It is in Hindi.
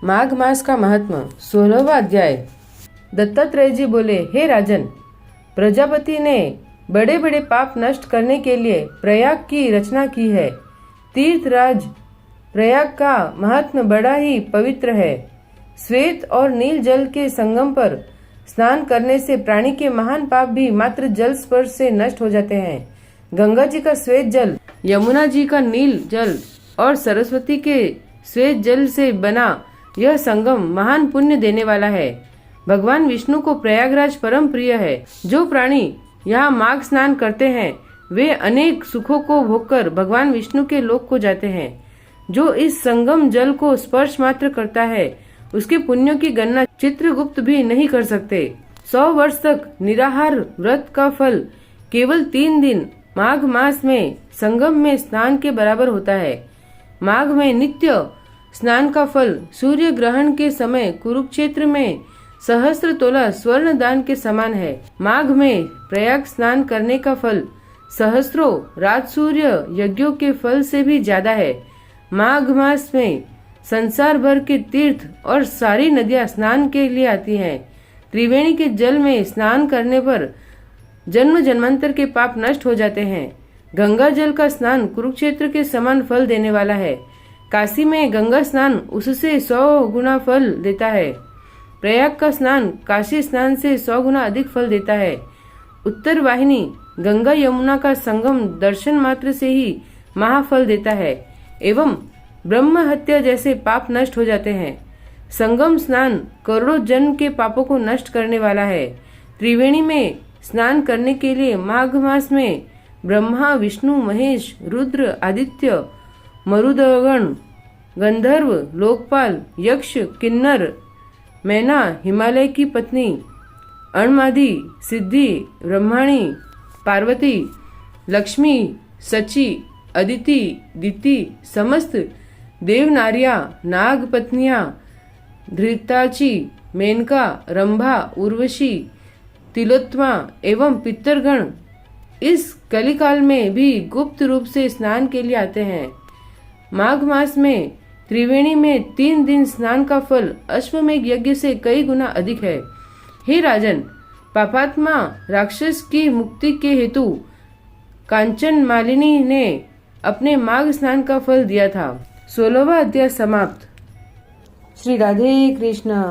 माघ मास का महत्व। 16वां अध्याय। दत्तात्रेय जी बोले, हे राजन, प्रजापति ने बड़े बड़े पाप नष्ट करने के लिए प्रयाग की रचना की है। तीर्थराज प्रयाग का महात्म बड़ा ही पवित्र है। श्वेत और नील जल के संगम पर स्नान करने से प्राणी के महान पाप भी मात्र जल स्पर्श से नष्ट हो जाते हैं। गंगा जी का श्वेत जल, यमुना जी का नील जल और सरस्वती के श्वेत जल से बना यह संगम महान पुण्य देने वाला है। भगवान विष्णु को प्रयागराज परम प्रिय है। जो प्राणी यहाँ माघ स्नान करते हैं वे अनेक सुखों को भोगकर भगवान विष्णु के लोक को जाते हैं। जो इस संगम जल को स्पर्श मात्र करता है उसके पुण्यों की गणना चित्रगुप्त भी नहीं कर सकते। 100 वर्ष तक निराहार व्रत का फल केवल 3 दिन माघ मास में संगम में स्नान के बराबर होता है। माघ में नित्य स्नान का फल सूर्य ग्रहण के समय कुरुक्षेत्र में सहस्त्र तोला स्वर्ण दान के समान है। माघ में प्रयाग स्नान करने का फल सहस्त्रों राजसूर्य यज्ञों के फल से भी ज्यादा है। माघ मास में संसार भर के तीर्थ और सारी नदियां स्नान के लिए आती हैं। त्रिवेणी के जल में स्नान करने पर जन्म जन्मांतर के पाप नष्ट हो जाते हैं। गंगा जल का स्नान कुरुक्षेत्र के समान फल देने वाला है। काशी में गंगा स्नान उससे 100 गुना फल देता है। प्रयाग का स्नान काशी स्नान से 100 गुना अधिक फल देता है। उत्तर वाहिनी गंगा यमुना का संगम दर्शन मात्र से ही महाफल देता है एवं ब्रह्म हत्या जैसे पाप नष्ट हो जाते हैं। संगम स्नान करोड़ों जन्म के पापों को नष्ट करने वाला है। त्रिवेणी में स्नान करने के लिए माघ मास में ब्रह्मा, विष्णु, महेश, रुद्र, आदित्य, मरुदगण, गंधर्व, लोकपाल, यक्ष, किन्नर, मैना, हिमालय की पत्नी, अणमादि, सिद्धि, ब्रह्माणी, पार्वती, लक्ष्मी, सची, अदिति, दिति, समस्त देव नारिया, नाग पत्नियां, धृताची, मेनका, रंभा, उर्वशी, तिलोत्तमा एवं पितरगण इस कलिकाल में भी गुप्त रूप से स्नान के लिए आते हैं। माघ मास में त्रिवेणी में 3 दिन स्नान का फल अश्वमेघ यज्ञ से कई गुना अधिक है। हे राजन, पापात्मा राक्षस की मुक्ति के हेतु कांचन मालिनी ने अपने माघ स्नान का फल दिया था। 16वां अध्याय समाप्त। श्री राधे कृष्ण।